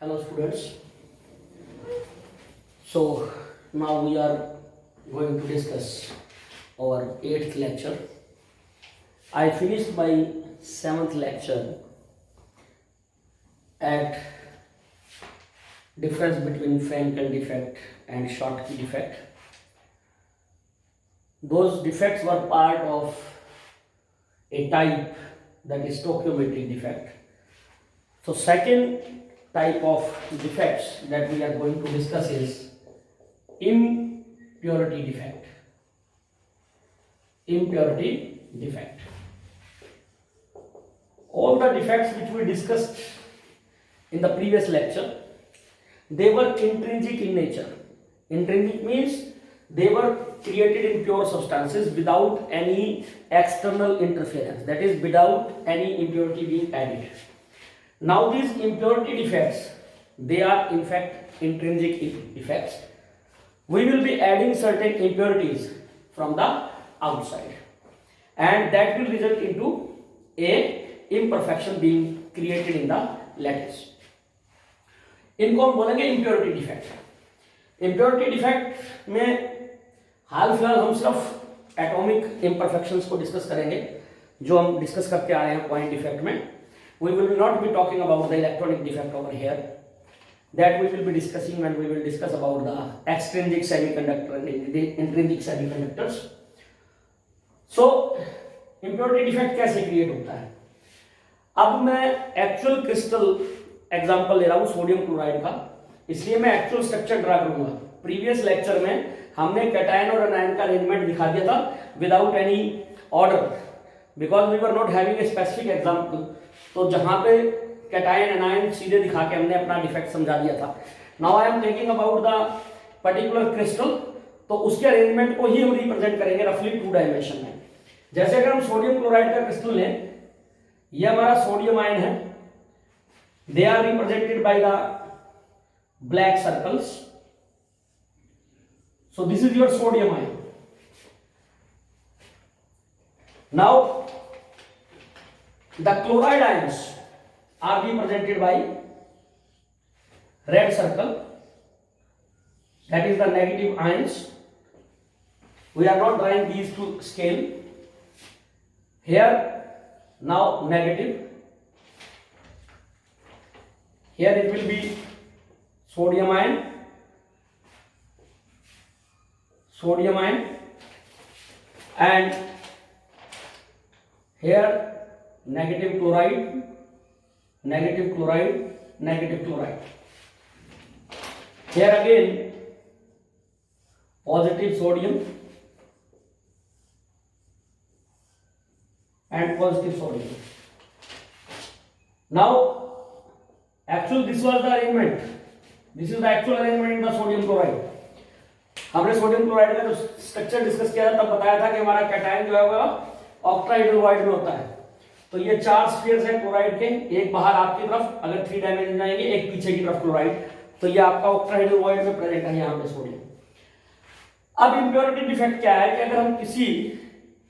Hello students. So now we are going to discuss our 8th lecture. I finished my 7th lecture at difference between Frankel defect and Schottky defect. Those defects were part of a type that is stoichiometric defect. So second type of defects that we are going to discuss is impurity defect. Impurity defect. All the defects which we discussed in the previous lecture, they were intrinsic in nature. Intrinsic means they were created in pure substances without any external interference, that is without any impurity being added. Now these impurity defects, they are in fact intrinsic defects. We will be adding certain impurities from the outside, and that will result into a imperfection being created in the lattice. इनको हम बोलेंगे impurity defect. Impurity defect में हाल फिलहाल हम सिर्फ atomic imperfections को discuss करेंगे जो हम डिस्कस करते आ रहे हैं पॉइंट डिफेक्ट में. We will not be talking about the electronic defect over here. That we will be discussing when we will discuss about the extrinsic semiconductor and intrinsic semiconductors. So impurity defect कैसे create होता है? अब मैं actual crystal example ले रहा हूँ sodium chloride का, इसलिए मैं एक्चुअल स्ट्रक्चर ड्रा करूंगा. प्रीवियस लेक्चर में हमने कैटायन और एनायन का अरेंजमेंट दिखा दिया था without any order, because we were not having a specific example. तो जहां पे कैटायन एनायन सीधे दिखा के हमने अपना डिफेक्ट समझा दिया था. Now I am taking about the particular crystal, तो उसके अरेंजमेंट को ही हम रिप्रेजेंट करेंगे रफली 2 डायमेंशन में. जैसे अगर हम सोडियम क्लोराइड का क्रिस्टल लें, यह हमारा सोडियम आयन है, they are represented by the black circles. So this is your sodium ion. Now the chloride ions are represented by red circle, that is the negative ions. We are not drawing these to scale here. Now negative, here it will be sodium ion, and here negative chloride. Here again positive sodium and positive sodium. Now actual this was the arrangement. This is the actual arrangement in the sodium chloride. हमने sodium chloride का जो structure discuss किया था तब बताया था कि हमारा कैटायन जो है वो ऑक्टाहाइड्रल वॉइड में होता है. तो ये 4 स्फीयर्स हैं क्लोराइड के, एक बाहर आपकी तरफ अगर 3 डायमेंशन जाएंगे, एक पीछे की तरफ क्लोराइड. तो ये आपका ऑक्टाहाइड्रल वॉइड में प्रेजेंट है यहाँ पे सोडियम. अब इंप्योरिटी डिफेक्ट क्या है कि अगर हम किसी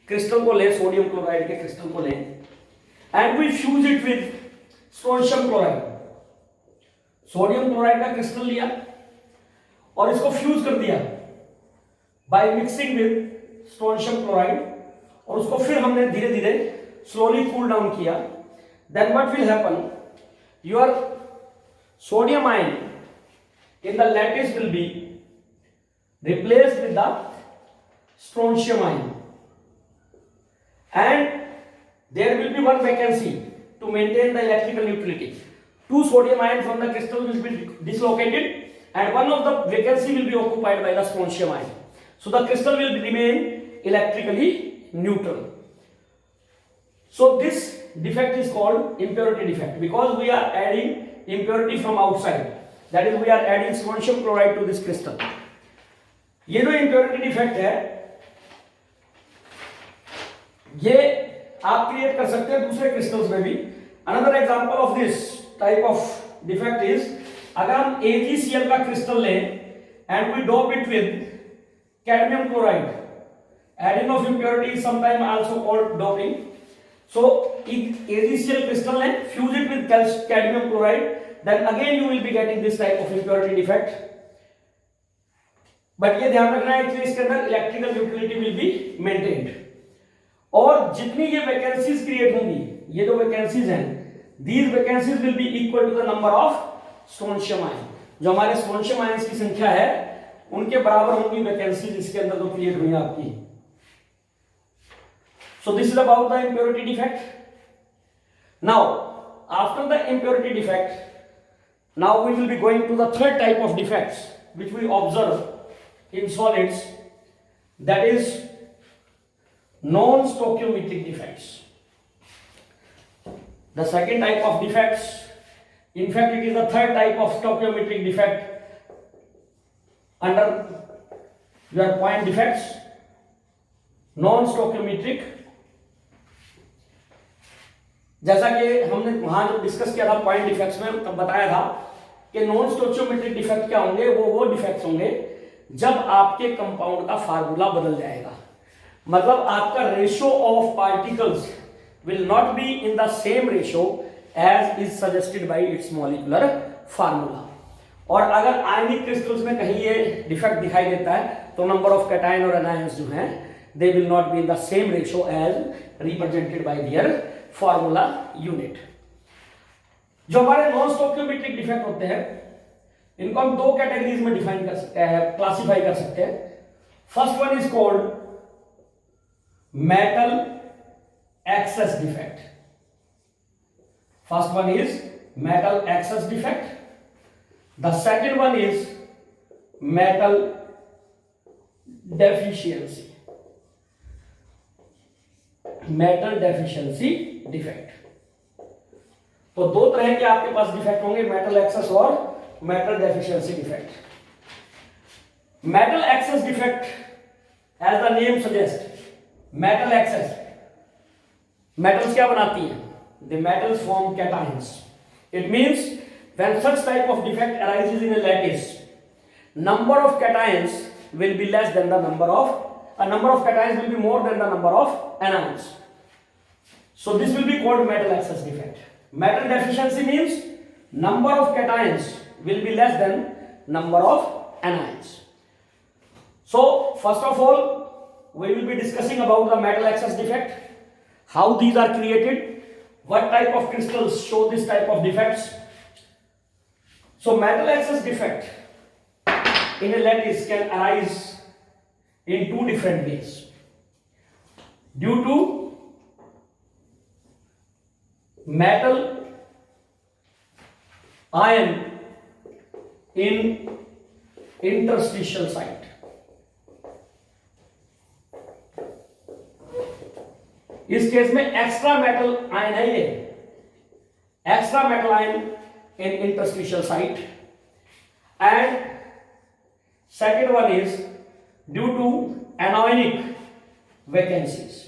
क्रिस्टल को लें, सोडियम क्लोराइड के क्रिस्टल को लें, and we fuse it with strontium chloride. Sodium chloride का क्रिस्टल लिया और इसको फ्यूज कर दिया by mixing with strontium chloride, और उसको फिर हमने धीरे धीरे slowly cool down किया. Then what will happen? Your sodium ion in the lattice will be replaced with the strontium ion, and there will be one vacancy to maintain the electrical neutrality. 2 sodium ions from the crystal will be dislocated, and one of the vacancy will be occupied by the strontium ion. So the crystal will remain electrically neutral. So this defect is called impurity defect because we are adding impurity from outside. That is, we are adding strontium chloride to this crystal. ये जो impurity defect है, ये आप create कर सकते हैं दूसरे crystals में भी. Another example of this type of defect is अगर हम AgCl का क्रिस्टल लें and we dope it with cadmium chloride. Adding of impurity is sometimes also called doping. So AgCl crystal है, fuse it with cadmium chloride, then again you will be getting this type of impurity defect. But ये ध्यान रखना है कि इसके अंदर electrical utility will be maintained, और जितनी ये वैकेंसीज क्रिएट होंगी, ये जो वैकेंसीज हैं, these vacancies will be equal to the number of strontium ion. जो हमारे स्ट्रोंशियम आयंस की संख्या है उनके बराबर होंगी वैकेंसीज इसके अंदर जो क्रिएट हुई आपकी। So this is about the impurity defect. Now after the impurity defect, now we will be going to the third type of defects which we observe in solids, that is non-stoichiometric defects. The second type of defects, in fact it is the third type of stoichiometric defect under your point defects, non-stoichiometric। जैसा कि हमने वहां जो discuss किया था point defects में, तब बताया था कि नॉन स्टोइचियोमेट्रिक डिफेक्ट क्या होंगे, वो डिफेक्ट्स होंगे जब आपके कंपाउंड का फार्मूला बदल जाएगा, मतलब आपका ratio of particles will not be in the same ratio as is suggested by its molecular formula. और अगर आयनिक क्रिस्टल्स में कहीं ये डिफेक्ट दिखाई देता है तो नंबर ऑफ कैटायन और एनायंस जो हैं they will not be in the same ratio as represented by their formula unit. जो हमारे नॉन स्टोइचियोमेट्रिक डिफेक्ट होते हैं इनको हम दो कैटेगरीज में डिफाइन कर सकते हैं, क्लासिफाई कर सकते हैं। First one is called metal excess defect. First one is metal excess defect, the second one is metal deficiency, metal deficiency defect. तो दो तरह के आपके पास डिफेक्ट होंगे, मेटल एक्सेस और metal deficiency defect. Metal excess defect, as the name suggest, metal excess, metals क्या बनाती हैं? The metals form cations. It means when such type of defect arises in a lattice, number of cations will be less than the number of cations will be more than the number of anions. So this will be called metal excess defect. Metal deficiency means number of cations will be less than number of anions. So first of all we will be discussing about the metal excess defect, how these are created, what type of crystals show this type of defects. So metal excess defect in a lattice can arise in two different ways. Due to metal ion in interstitial site. इस case में extra metal ion है, ये extra metal ion in interstitial site, and second one is due to anionic vacancies.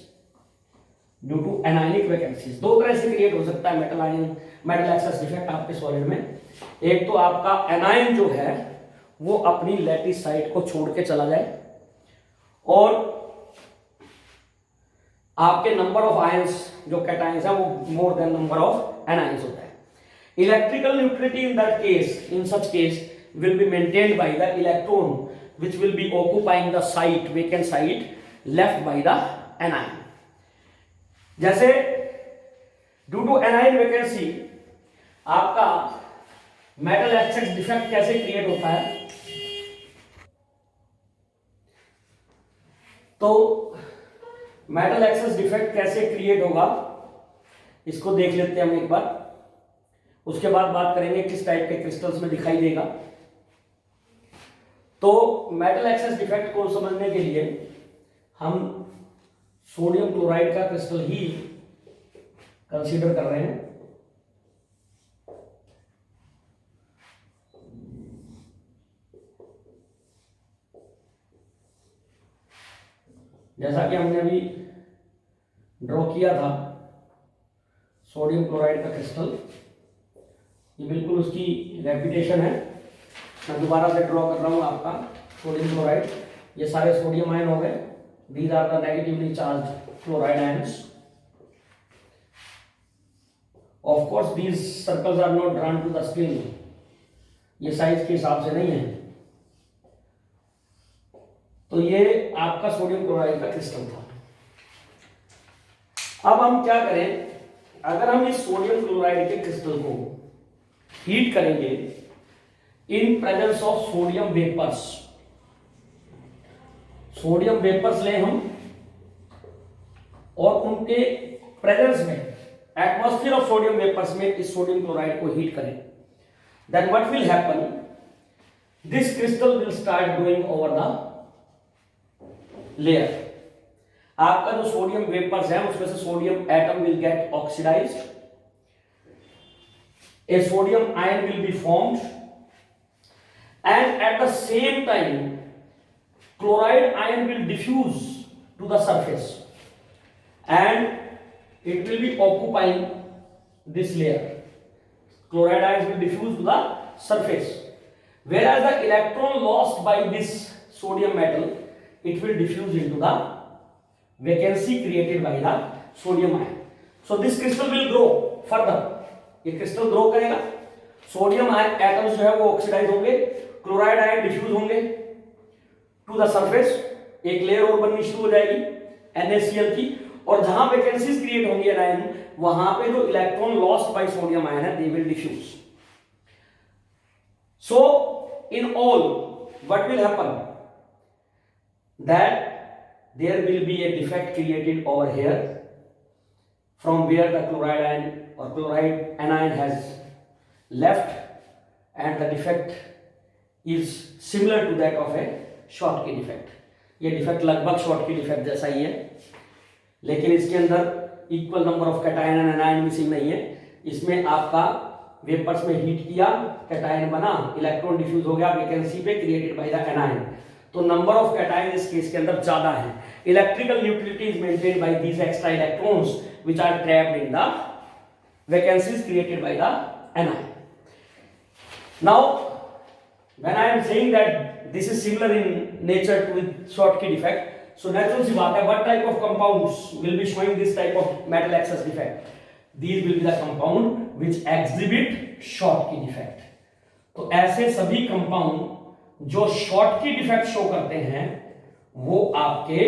Due to anionic vacancies दो तरह से create हो सकता है metal ion, metal excess defect आपके सॉलिड में। एक तो आपका एनायन जो है वो अपनी लैटिस साइट को छोड़ के चला जाए, और आपके नंबर ऑफ आयंस जो कैटायंस है वो मोर देन नंबर ऑफ एनायंस होता है। Electrical neutrality in that case, in such case will be maintained by the electron which will be occupying the site, vacant site left by the anion. जैसे due to anion vacancy आपका metal excess defect कैसे create होता है? तो metal excess defect कैसे create होगा इसको देख लेते हैं हम एक बार, उसके बाद बात करेंगे किस टाइप के क्रिस्टल्स में दिखाई देगा। तो मेटल एक्सेस डिफेक्ट को समझने के लिए हम सोडियम क्लोराइड का क्रिस्टल ही कंसीडर कर रहे हैं। जैसा कि हमने अभी ड्रॉ किया था सोडियम क्लोराइड का क्रिस्टल, ये बिल्कुल उसकी रेपिटेशन है। मैं दोबारा से ड्रॉ कर रहा हूँ आपका सोडियम क्लोराइड। ये सारे सोडियम आयन हो गए, these are the negatively charged chloride ions. Of course these circles are not drawn to the screen, ये साइज के हिसाब से नहीं है। तो ये आपका सोडियम क्लोराइड का क्रिस्टल था। अब हम क्या करें, अगर हम इस सोडियम क्लोराइड के क्रिस्टल को हीट करेंगे in presence of sodium vapours, sodium vapours लें हम और उनके प्रेजेंस में एटमॉस्फेयर ऑफ सोडियम वेपर्स में इस सोडियम क्लोराइड को हीट करें, then what will happen, this crystal will start growing over the layer. आपका जो सोडियम वेपर्स है उसमें से sodium atom will get oxidised, a sodium ion will be formed, and at the same time chloride ion will diffuse to the surface and it will be occupying this layer. Chloride ions will diffuse to the surface, whereas the electron lost by this sodium metal, it will diffuse into the vacancy created by the sodium ion. So this crystal will grow further, ये crystal grow करेगा, sodium atoms जो है वो oxidise होंगे, chloride ion diffuse होंगे to the surface, एक layer और बननी शुरू हो जाएगी NaCl की, और जहां वैकेंसीज क्रिएट होंगी एनायन, वहां पे जो electron lost by sodium ion है they will diffuse. So in all what will happen, that there will be a defect created over here from where the chloride ion or chloride anion has left, and the defect is similar to that of a Schottky defect. ये defect लगभग Schottky defect जैसा ही है, लेकिन इसके अंदर equal number of cation and anion missing नहीं है। इसमें आपका वेपर्स में हीट किया, कैटायन बना, इलेक्ट्रॉन डिफ्यूज हो गया वैकेंसी पे क्रिएटेड बाय द एनायन, तो नंबर ऑफ कैटायन इस केस के अंदर ज्यादा है। Electrical neutrality is maintained by these extra electrons which are trapped in the vacancies created by the anion. Now when I am saying that this is similar in nature to with Schottky defect, so natural सी बात है, what type of compounds will be showing this type of metal excess defect? These will be the compound which exhibit Schottky defect. तो ऐसे सभी compound जो Schottky defect show करते हैं वो आपके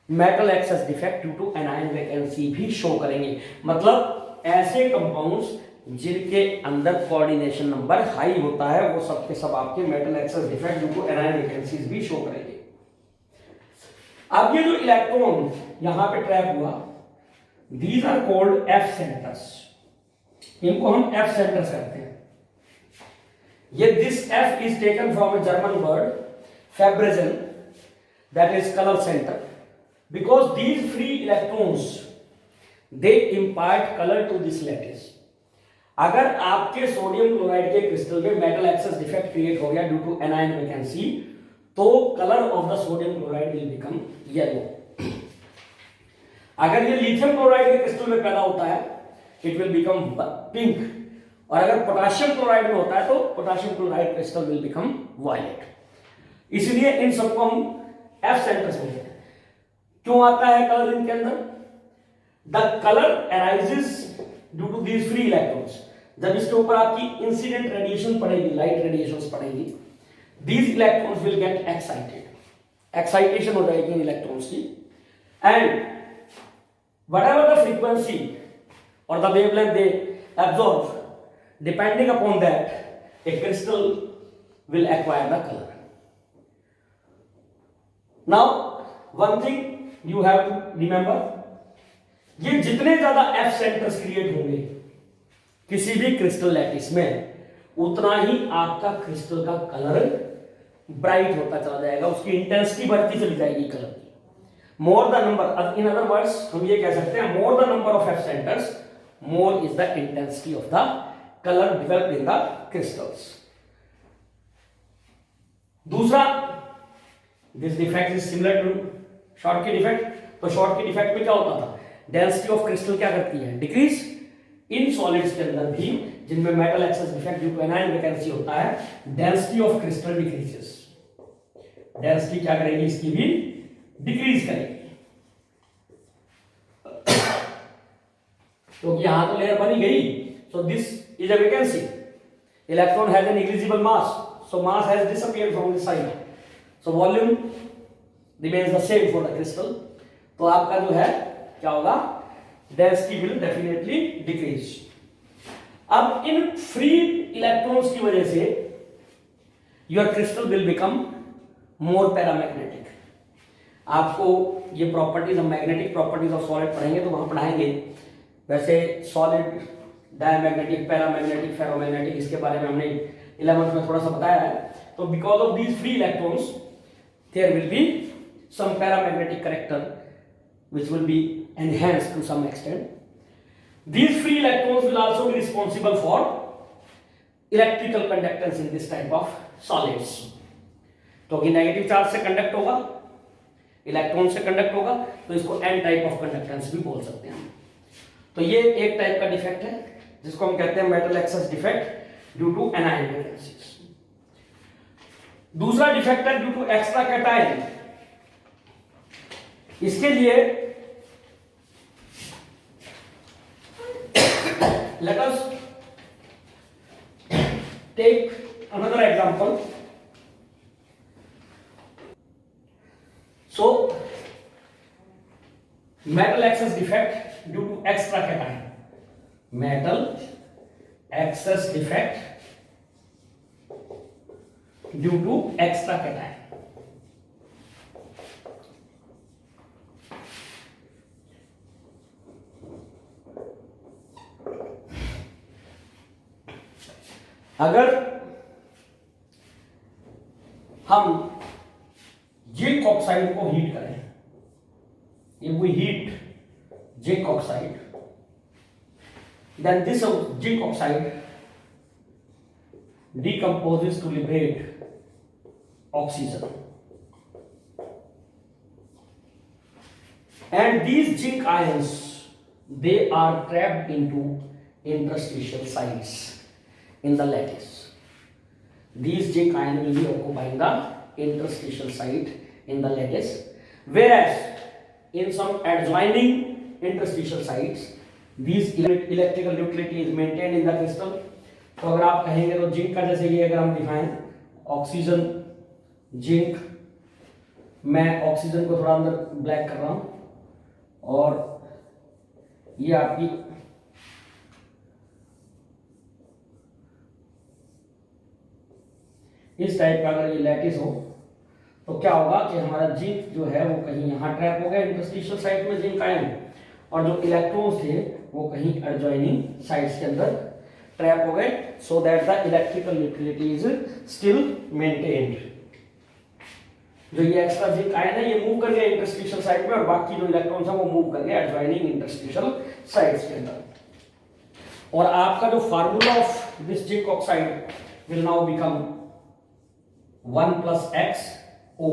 metal excess defect due to anion vacancy भी show करेंगे। मतलब ऐसे कंपाउंड्स जिनके अंदर कोऑर्डिनेशन नंबर हाई होता है वो सब के सब आपके metal excess defect due to anion vacancies भी शो करेंगे। अब ये जो इलेक्ट्रॉन यहां पे ट्रैप हुआ, these are called F centres, इनको हम एफ सेंटर्स कहते हैं। ये this F is taken from a German word फेब्रेजन, that is colour centre, because these free electrons they impart color to this lattice. अगर आपके सोडियम क्लोराइड के crystal में मेटल एक्सेस डिफेक्ट क्रिएट हो गया ड्यू टू एनायन वैकेंसी, तो colour of the sodium chloride will become yellow. अगर ये lithium chloride के क्रिस्टल में पैदा होता है इट विल बिकम पिंक, और अगर पोटेशियम क्लोराइड में होता है तो potassium chloride crystal will become violet. इसलिए इन सबको हम एफ सेंटर्स बोलते हैं। क्यों आता है कलर इनके अंदर? The colour arises due to these free electrons. जब इसके ऊपर आपकी इंसिडेंट रेडिएशन पड़ेगी, लाइट रेडिएशंस पड़ेंगी, these electrons will get excited, excitation हो जाएगी इन इलेक्ट्रॉन्स की, एंड व्हाटएवर द फ्रीक्वेंसी और the wavelength they absorb, depending upon that a crystal will acquire the colour. Now one thing you have to remember, ये जितने ज्यादा F centres create होंगे किसी भी क्रिस्टल लैटिस में, उतना ही आपका क्रिस्टल का कलर ब्राइट होता चला जाएगा, उसकी इंटेंसिटी बढ़ती चली जाएगी कलर की। More the number, in other words हम ये कह सकते हैं, more the number of F centres more is the intensity of the colour developed in the crystals. दूसरा, this defect is similar to Schottky defect. तो Schottky defect में क्या होता था, डेंसिटी ऑफ क्रिस्टल क्या करती है, डिक्रीज। इन सॉलिड्स के अंदर भी जिनमें metal excess defect due to anion vacancy होता है, density of crystal decreases, density क्या करेगी, इसकी भी डिक्रीज करेगी। क्योंकि यहां तो लेयर बनी गई. So this is a vacancy. Electron has a negligible mass, so mass has disappeared from the side. So volume remains the same for the crystal. तो आपका जो है क्या होगा, डेंसिटी विल डेफिनेटली डिक्रीज. अब इन फ्री इलेक्ट्रॉन्स की वजह से your crystal will become more paramagnetic. आपको ये प्रॉपर्टीज, हम मैग्नेटिक प्रॉपर्टीज ऑफ सॉलिड पढ़ेंगे तो वहां पढ़ाएंगे. वैसे सॉलिड, डायमैग्नेटिक, पैरामैग्नेटिक, फेरोमैग्नेटिक, इसके बारे में हमने 11th में थोड़ा सा बताया है. तो because of these free electrons there will be some paramagnetic character which will be enhanced to some extent. These free electrons will also be responsible for electrical conductance in this type of solids. क्योंकि negative charge से conduct होगा, electron से conduct होगा, तो इसको N type of conductance भी बोल सकते हैं. तो ये एक टाइप का डिफेक्ट है जिसको हम कहते हैं metal excess defect due to anion vacancies. दूसरा डिफेक्ट है ड्यू टू एक्स्ट्रा कैटायन. इसके लिए let us take another example. So metal excess defect due to extra cation. Metal excess defect due to extra cation. अगर हम zinc oxide को heat करें, if we heat zinc oxide, then this zinc oxide decomposes to liberate oxygen, and these zinc ions, they are trapped into interstitial sites in the lattice. These zinc ions will be occupying the interstitial site in the lattice, whereas in some adjoining interstitial sites these electrical neutrality is maintained in the crystal. तो अगर आप कहेंगे तो zinc का जैसे ये अगर हम दिखाएं, ऑक्सीजन, जिंक, मैं ऑक्सीजन को थोड़ा अंदर ब्लैक कर रहा हूं, और ये आपकी इस टाइप का अगर ये लैटिस हो तो क्या होगा कि हमारा जिंक जो है वो कहीं यहाँ ट्रैप हो गया इंटरस्टिशियल साइट में जिंक आयन, और जो इलेक्ट्रॉन्स थे वो कहीं एडजॉइनिंग साइट्स के अंदर ट्रैप हो गए, so that the electrical neutrality is still maintained. जो ये एक्स्ट्रा जिंक आयन है ये मूव कर गया इंटरस्टिशियल साइट में, और बाकी जो इलेक्ट्रॉन्स हैं वो मूव कर गए एडजॉइनिंग इंटरस्टिशियल साइट्स के अंदर. और आपका जो formula of this zinc oxide will now become 1 plus XO.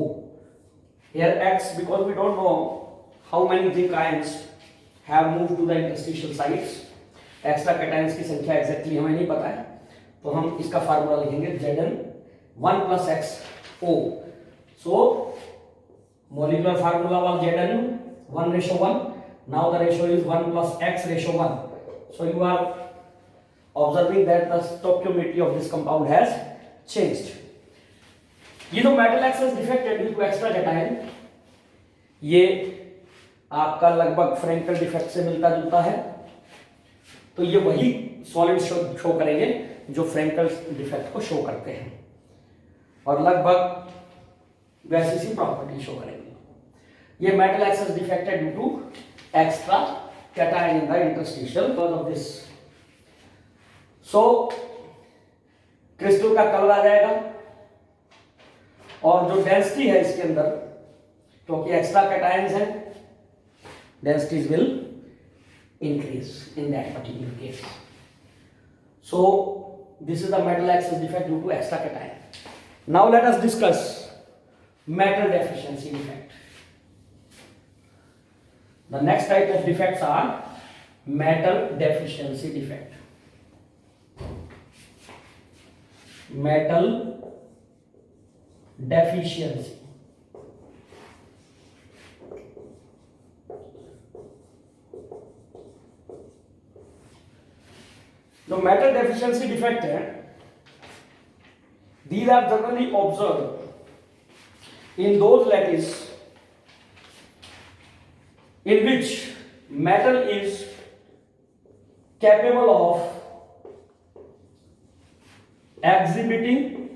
Here X because we don't know how many zinc ions have moved to the interstitial sites. Extra cations की संख्या exactly हमें नहीं पता है, तो हम इसका फार्मूला लिखेंगे Zn 1 plus XO. So molecular formula was Zn 1:1. Now the ratio is 1 plus X:1. So you are observing that the stoichiometry of this compound has changed. ये तो मेटल एक्सेस डिफेक्ट है ड्यू टू एक्स्ट्रा कैटायन, ये आपका लगभग Frenkel defect से मिलता जुलता है. तो ये वही सॉलिड शो करेंगे जो फ्रैंकल डिफेक्ट को शो करते हैं, और लगभग वैसी सी प्रॉपर्टी शो करेंगे. ये मेटल एक्सेस डिफेक्ट है due to extra cation in the interstitial because of this. So crystal का कलर आ जाएगा, और जो डेंसिटी है इसके अंदर, क्योंकि एक्स्ट्रा कैटायंस हैं, densities will increase in that particular case. So this is the metal excess defect due to extra cation. Now let us discuss metal deficiency defect. The next type of defects are metal deficiency defect. Metal deficiency. Deficiency defect है, these are generally observed in those lattice in which metal is capable of exhibiting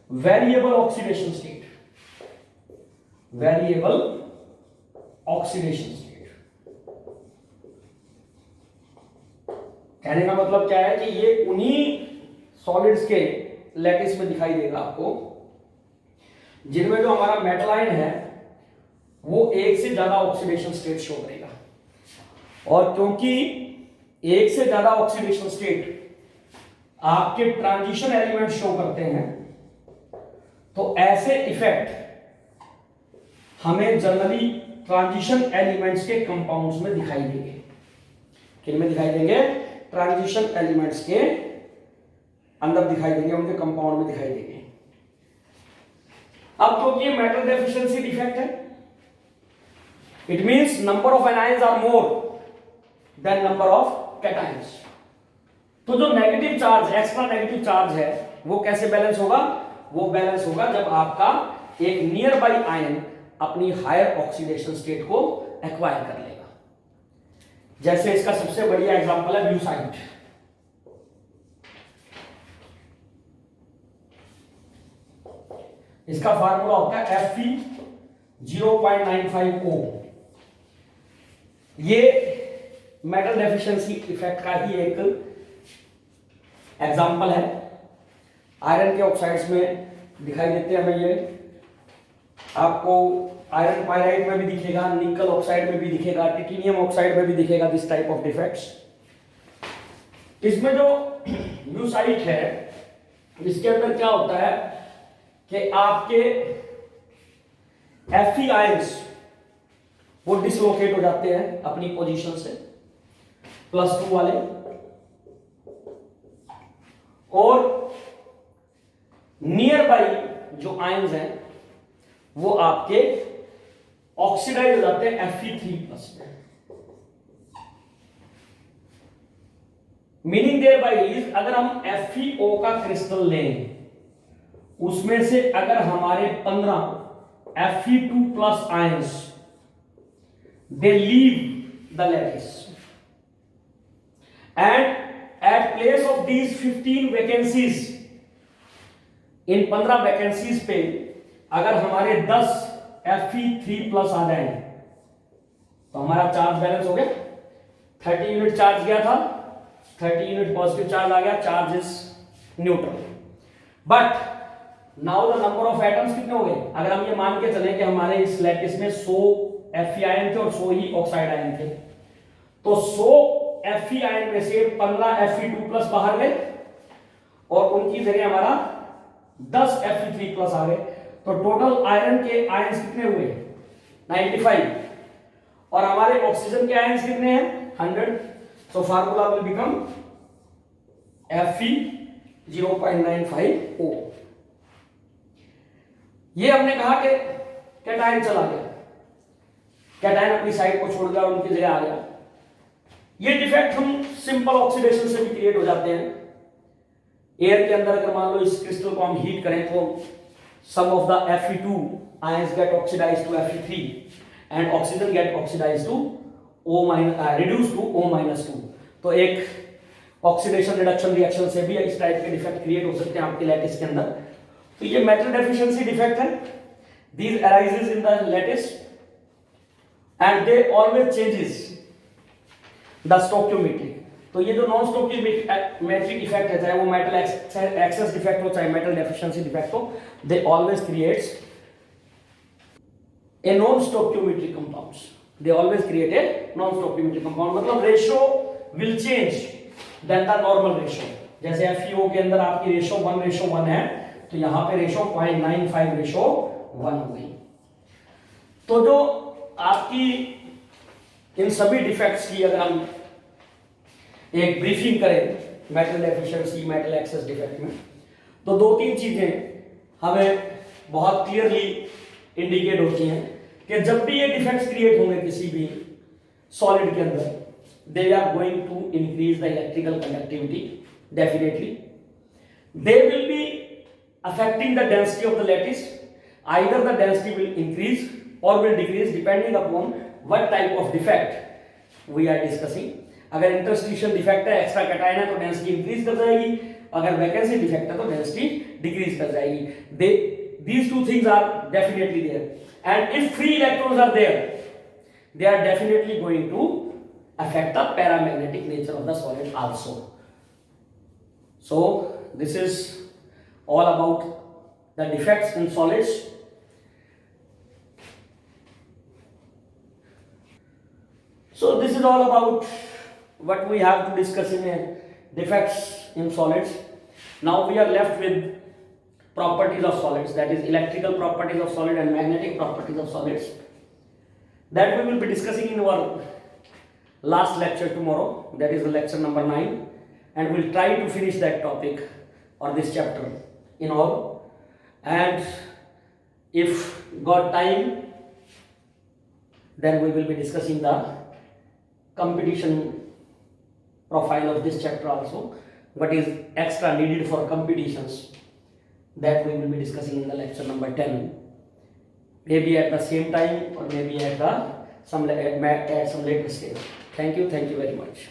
variable oxidation state. Variable oxidation state. कहने का मतलब क्या है कि ये उन्हीं solids के लैटिस में दिखाई देगा आपको जिनमें जो हमारा मेटल आयन है वो एक से ज्यादा ऑक्सीडेशन स्टेट शो करेगा। और क्योंकि एक से ज्यादा ऑक्सीडेशन स्टेट आपके ट्रांजिशन एलिमेंट शो करते हैं, तो ऐसे इफेक्ट हमें जनरली ट्रांजिशन एलिमेंट्स के कंपाउंड्स में दिखाई देंगे। किन में दिखाई देंगे? ट्रांजिशन एलिमेंट्स के अंदर दिखाई देंगे, उनके कंपाउंड में दिखाई देंगे। अब क्योंकि ये मेटल डेफिशिएंसी डिफेक्ट है, it means number of anions are more than number of cations. तो जो negative charge, extra negative charge है, वो कैसे बैलेंस होगा? वो बैलेंस होगा जब आपका एक नियर बाई आयन अपनी हायर ऑक्सीडेशन स्टेट को एक्वायर कर लेगा। जैसे इसका सबसे बढ़िया एग्जांपल है ब्यूसाइट। इसका फार्मूला होता है Fe0.95O। ये मेटल डेफिशिएंसी इफेक्ट का ही एक एग्जांपल है। आयरन के ऑक्साइड्स में दिखाई देते हैं हमें ये, आपको आयरन पायराइड में भी दिखेगा, निकल ऑक्साइड में भी दिखेगा, टिटेनियम ऑक्साइड में भी दिखेगा दिस टाइप ऑफ डिफेक्ट्स। इसमें जो ब्यूसाइट है, इसके अंदर क्या होता है कि आपके Fe आयंस वो डिसलोकेट हो जाते हैं अपनी पोजीशन से, +2 वाले, और नियर बाई जो आयंस हैं वो आपके ऑक्सीडाइज हो जाते हैं Fe3+ में। मीनिंग देयर बाई इज, अगर हम FeO का क्रिस्टल लें, उसमें से अगर हमारे 15 Fe2+ ions they leave the lattice, and at place of these 15 vacancies, इन 15 वैकेंसीज पे अगर हमारे 10 Fe3+ आ जाए तो हमारा चार्ज बैलेंस हो गया। 30 यूनिट चार्ज गया था, 30 यूनिट पॉजिटिव चार्ज आ गया, charge is neutral. But now the number of atoms कितने हो गए? अगर हम ये मान के चले कि हमारे इस लैटिस में 100 Fe आयन थे और 100 ही ऑक्साइड आयन थे, तो 100 Fe आयन में से 15 Fe2+ बाहर गए और उनकी जगह हमारा 10 Fe3+ आ गए। तो टोटल आयरन के आयंस कितने हुए? 95, और हमारे ऑक्सीजन के आयंस कितने हैं? 100। So formula will become Fe0.95O। ये हमने कहा कि कैटायन चला गया, कैटायन अपनी साइड को छोड़ गया और उनकी जगह आ गया। ये डिफेक्ट हम सिंपल ऑक्सीडेशन से भी क्रिएट हो जाते हैं। एयर के अंदर अगर मान लो इस क्रिस्टल को हम हीट करें तो some of the Fe2 ions get oxidized to Fe3 and oxygen get oxidized to reduced to O-2। तो एक ऑक्सीडेशन रिडक्शन रिएक्शन से भी इस टाइप के डिफेक्ट क्रिएट हो सकते हैं आपके लैटिस के अंदर। तो ये मेटल डेफिशिएंसी डिफेक्ट है। These arises in the lattice and they always changes the stoichiometry। तो ये जो नॉन स्टोइकियोमेट्रिक इफेक्ट है, चाहे वो मेटल एक्सेस डिफेक्ट हो चाहे मेटल डेफिशिएंसी डिफेक्ट हो, they always creates a non stoichiometric compounds. They always create a non stoichiometric compound, मतलब ratio will change then the normal ratio. जैसे FeO के अंदर आपकी रेशियो 1:1 है, तो यहां पे रेशियो 0.95:1 हो गई। तो जो आपकी इन सभी डिफेक्ट्स की अगर हम एक ब्रीफिंग करें metal deficiency, metal excess defect में, तो 2-3 चीजें हमें बहुत क्लियरली इंडिकेट होती हैं कि जब भी ये डिफेक्ट्स क्रिएट होंगे किसी भी सॉलिड के अंदर, they are going to increase the electrical conductivity, definitely. They will be affecting the density of the lattice. Either the density will increase or will decrease depending upon what type of defect we are discussing. अगर interstitial defect है, extra cation है, तो density increase कर जाएगी. अगर vacancy defect है तो density decrease कर जाएगी. These two things are definitely there, and if free electrons are there, they are definitely going to affect the paramagnetic nature of the solid also. So this is all about the defects in solids. So this is all about what we have to discuss in defects in solids. Now we are left with properties of solids, that is electrical properties of solid and magnetic properties of solids, that we will be discussing in our last lecture tomorrow, that is the lecture number 9, and we'll try to finish that topic or this chapter in all. And if got time, then we will be discussing the competition profile of this chapter also, what is extra needed for competitions, that we will be discussing in the lecture number 10, maybe at the same time or maybe at some later stage. Thank you very much.